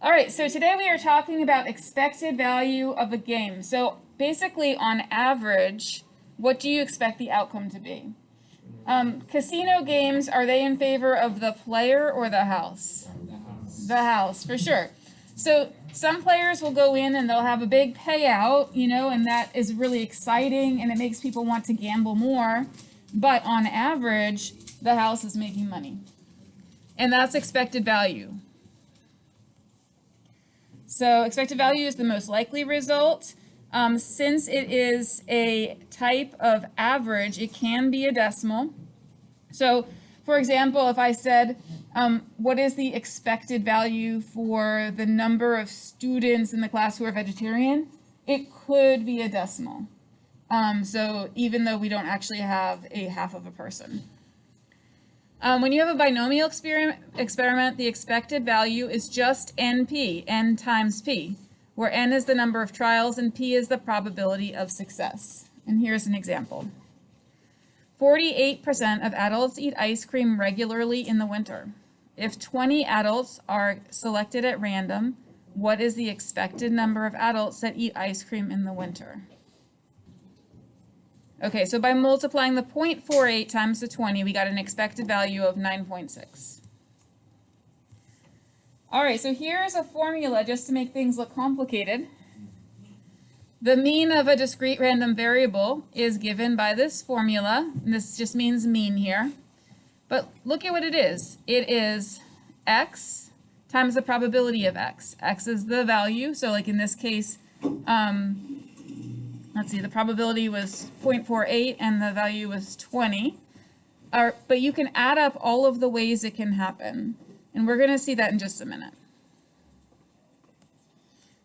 All right, so today we are talking about expected value of a game. So basically, on average, what do you expect the outcome to be? Casino games, are they in favor of the player or the house? The house, for sure. So some players will go in and they'll have a big payout, and that is really exciting and it makes people want to gamble more. But on average, the house is making money. And that's expected value. So expected value is the most likely result. Since it is a type of average, it can be a decimal. So, for example, if I said, what is the expected value for the number of students in the class who are vegetarian? It could be a decimal. So even though we don't actually have a half of a person. When you have a binomial experiment, the expected value is just NP, N times P, where N is the number of trials and P is the probability of success. And here's an example. 48% of adults eat ice cream regularly in the winter. If 20 adults are selected at random, what is the expected number of adults that eat ice cream in the winter? Okay, so by multiplying the 0.48 times the 20, we got an expected value of 9.6. All right, so here's a formula just to make things look complicated. The mean of a discrete random variable is given by this formula, and this just means mean here. But look at what it is. It is x times the probability of x. X is the value, so like in this case, let's see, the probability was 0.48 and the value was 20. But you can add up all of the ways it can happen. And we're going to see that in just a minute.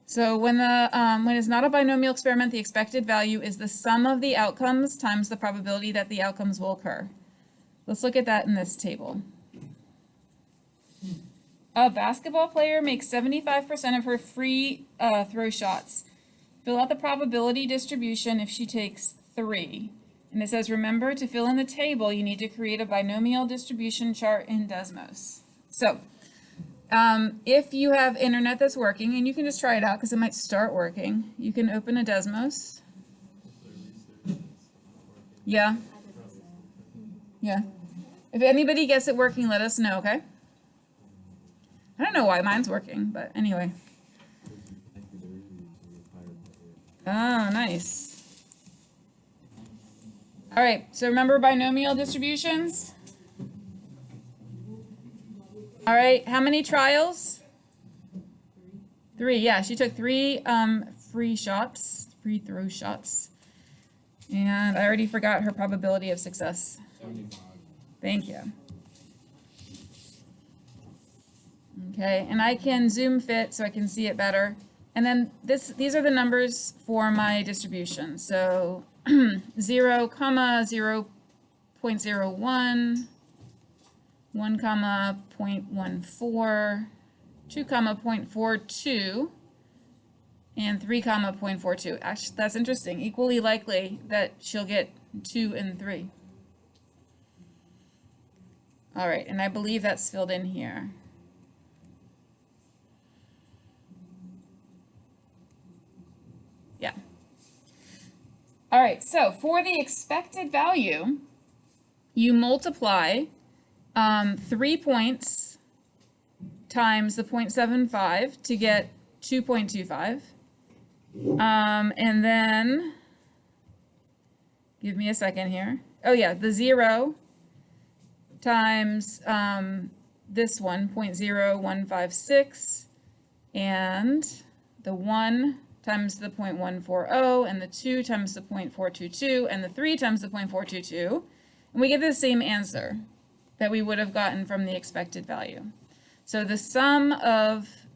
So when it's not a binomial experiment, the expected value is the sum of the outcomes times the probability that the outcomes will occur. Let's look at that in this table. A basketball player makes 75% of her free throw shots. Fill out the probability distribution if she takes 3. And it says, remember, to fill in the table, you need to create a binomial distribution chart in Desmos. So if you have internet that's working, and you can just try it out because it might start working, you can open a Desmos. Yeah. Yeah. If anybody gets it working, let us know, okay? I don't know why mine's working, but anyway. Oh, nice. All right, so remember binomial distributions? All right, how many trials? 3, yeah, she took 3 free throw shots. And I already forgot her probability of success. 75. Thank you. Okay, and I can zoom fit so I can see it better. And then these are the numbers for my distribution. So 0, 0.01, 1, 0.14, 2, 0.42, and 3, 0.42. Actually, that's interesting. Equally likely that she'll get 2 and 3. All right, and I believe that's filled in here. Yeah. All right, so for the expected value, you multiply 3 points times the 0.75 to get 2.25. And then, give me a second here. Oh yeah, the 0 times this one, 0.0156, and the 1 times the 0.140, and the 2 times the 0.422, and the 3 times the 0.422, and we get the same answer that we would have gotten from the expected value. So the sum of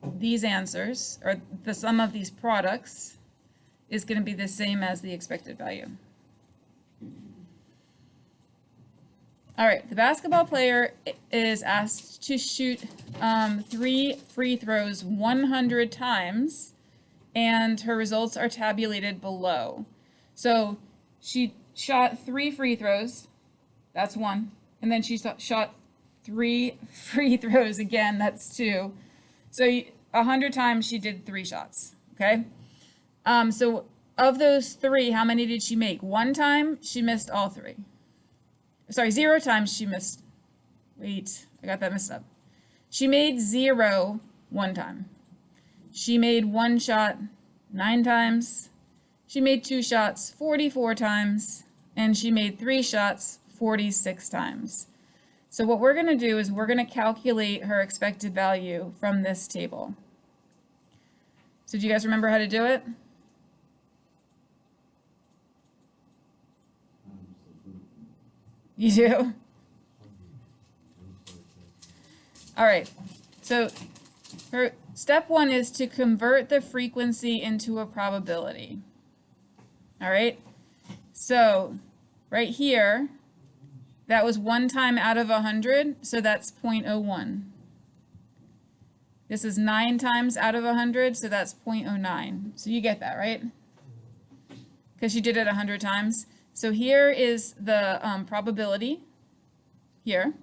these answers, or the sum of these products, is going to be the same as the expected value. All right, the basketball player is asked to shoot 3 free throws 100 times, and her results are tabulated below. So she shot 3 free throws, that's 1, and then she shot 3 free throws again, that's 2. So 100 times she did 3 shots, okay? So of those 3, how many did she make? 1 time, she missed all 3. Sorry, 0 times she missed. Wait, I got that messed up. She made 0 1 time. She made 1 shot 9 times. She made 2 shots 44 times. And she made 3 shots 46 times. So what we're going to do is we're going to calculate her expected value from this table. So do you guys remember how to do it? You do? All right. So her step 1 is to convert the frequency into a probability. All right. So right here, that was 1 time out of 100, so that's 0.01. This is 9 times out of 100, so that's 0.09. So you get that, right? Because she did it 100 times. So here is the probability here.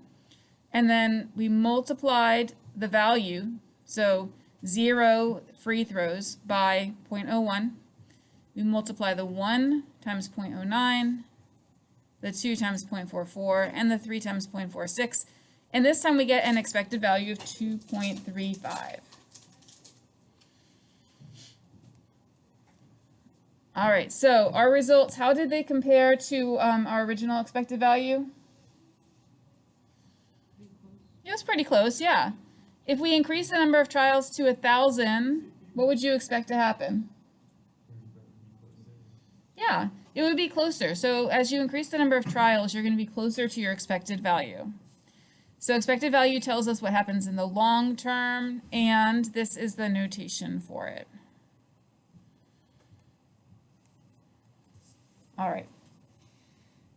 And then we multiplied the value, so 0 free throws, by 0.01. We multiply the 1 times 0.09, the 2 times 0.44, and the 3 times 0.46. And this time we get an expected value of 2.35. All right, so our results, how did they compare to our original expected value? It was pretty close, yeah. If we increase the number of trials to 1,000, what would you expect to happen? Yeah, it would be closer. So as you increase the number of trials, you're going to be closer to your expected value. So expected value tells us what happens in the long term, and this is the notation for it. All right.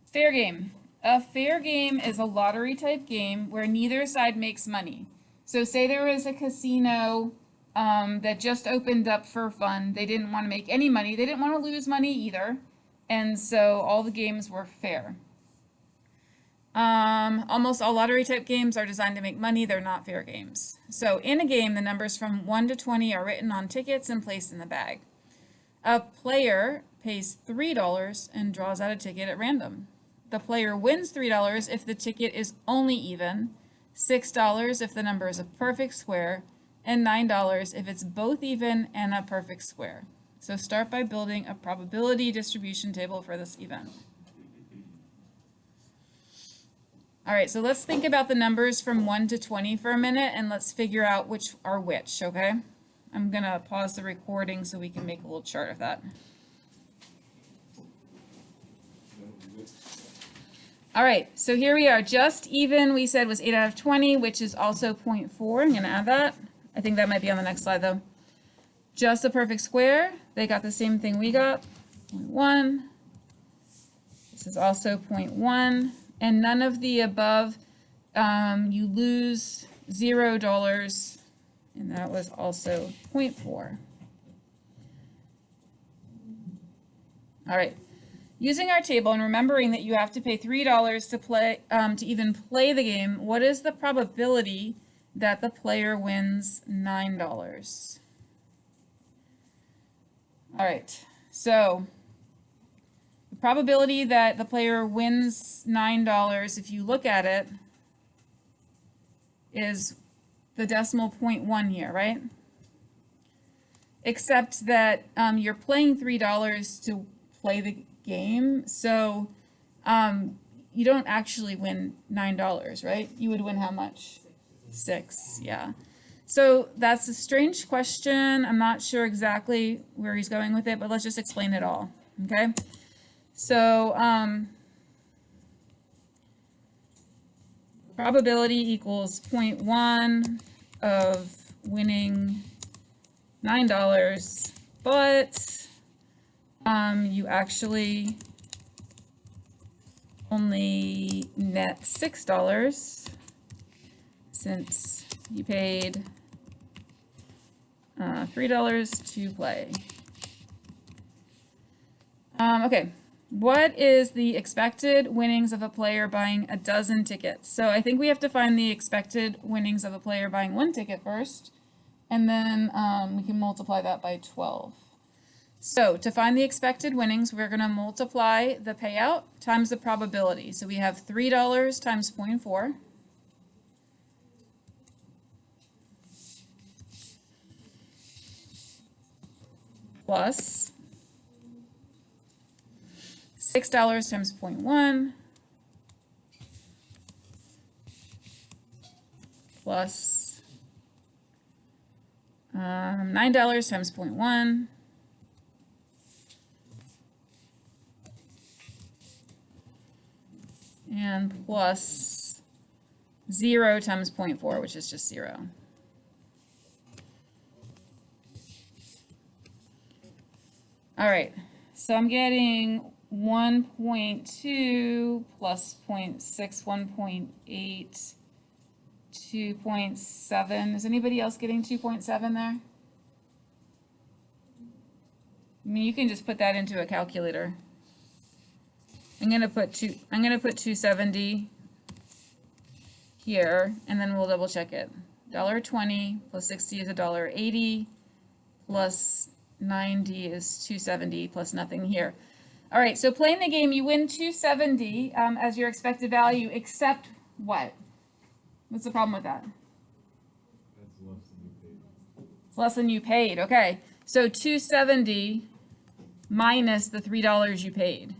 Fair game. A fair game is a lottery type game where neither side makes money. So say there was a casino that just opened up for fun. They didn't want to make any money. They didn't want to lose money either. And so all the games were fair. Almost all lottery type games are designed to make money. They're not fair games. So in a game, the numbers from 1 to 20 are written on tickets and placed in the bag. A player pays $3 and draws out a ticket at random. The player wins $3 if the ticket is only even, $6 if the number is a perfect square, and $9 if it's both even and a perfect square. So start by building a probability distribution table for this event. All right, so let's think about the numbers from 1 to 20 for a minute, and let's figure out which are which, okay? I'm going to pause the recording so we can make a little chart of that. All right, so here we are. Just even, we said, was 8 out of 20, which is also 0.4. I'm going to add that. I think that might be on the next slide, though. Just a perfect square. They got the same thing we got, 0.1. This is also 0.1. And none of the above, you lose $0, and that was also 0.4. All right. Using our table and remembering that you have to pay $3 to play to even play the game, what is the probability that the player wins $9? All right, so the probability that the player wins $9, if you look at it, is the decimal 0.1 here, right? Except that you're playing $3 to play the game, so you don't actually win $9, right? You would win how much? 6, yeah. So that's a strange question. I'm not sure exactly where he's going with it, but let's just explain it all, okay? So probability equals 0.1 of winning $9, but you actually only net $6 since you paid $3 to play. Okay, what is the expected winnings of a player buying a dozen tickets? So I think we have to find the expected winnings of a player buying 1 ticket first, and then we can multiply that by 12. So to find the expected winnings, we're going to multiply the payout times the probability. So we have $3 times 0.4 plus $6 times 0.1 plus $9 times 0.1 and plus 0 times 0.4, which is just 0. All right, so I'm getting 1.2 plus 0.6, 1.8, 2.7. Is anybody else getting 2.7 there? I mean, you can just put that into a calculator. I'm gonna put 270 here, and then we'll double check it. $1.20 plus 60 is $1.80 plus 90 is 270 plus nothing here. All right, so playing the game, you win 270 as your expected value, except what? What's the problem with that? That's less than you paid. It's less than you paid. Okay, so 270 minus the $3 you paid.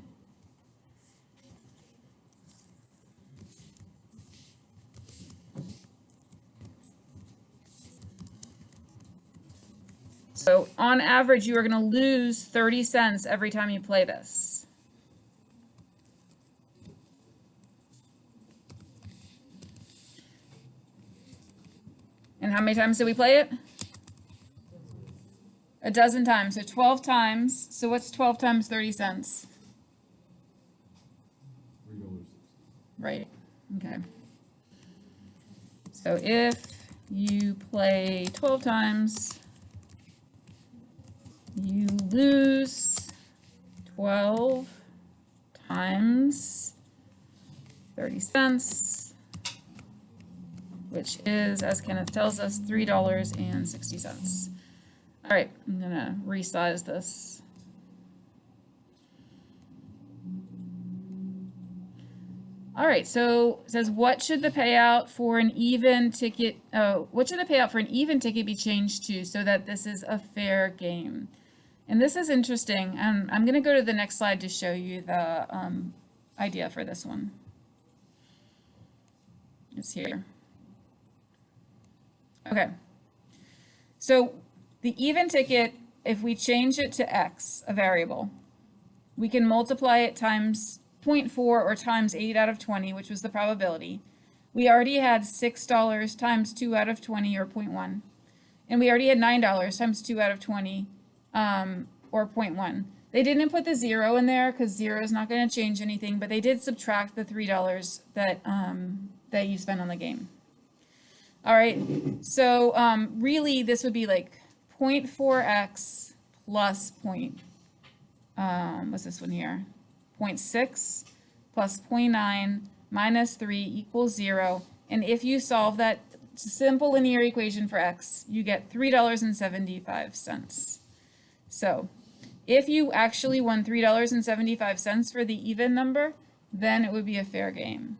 So on average, you are going to lose 30 cents every time you play this. And how many times did we play it? A dozen times, so 12 times. So what's 12 times 30 cents? $3.60. Right, okay. So if you play 12 times, you lose 12 times 30 cents, which is, as Kenneth tells us, $3.60. All right, I'm gonna resize this. All right, so it says, what should the payout for an even ticket, what should the payout for an even ticket be changed to so that this is a fair game? And this is interesting. I'm going to go to the next slide to show you the idea for this one. It's here. Okay. So the even ticket, if we change it to x, a variable, we can multiply it times 0.4 or times 8 out of 20, which was the probability. We already had $6 times 2 out of 20, or 0.1. And we already had $9 times 2 out of 20, or 0.1. They didn't put the 0 in there because 0 is not going to change anything, but they did subtract the $3 that, that you spent on the game. All right, so really this would be like 0.4x plus what's this one here? 0.6 plus 0.9 minus 3 equals 0. And if you solve that simple linear equation for x, you get $3.75. So if you actually won $3.75 for the even number, then it would be a fair game.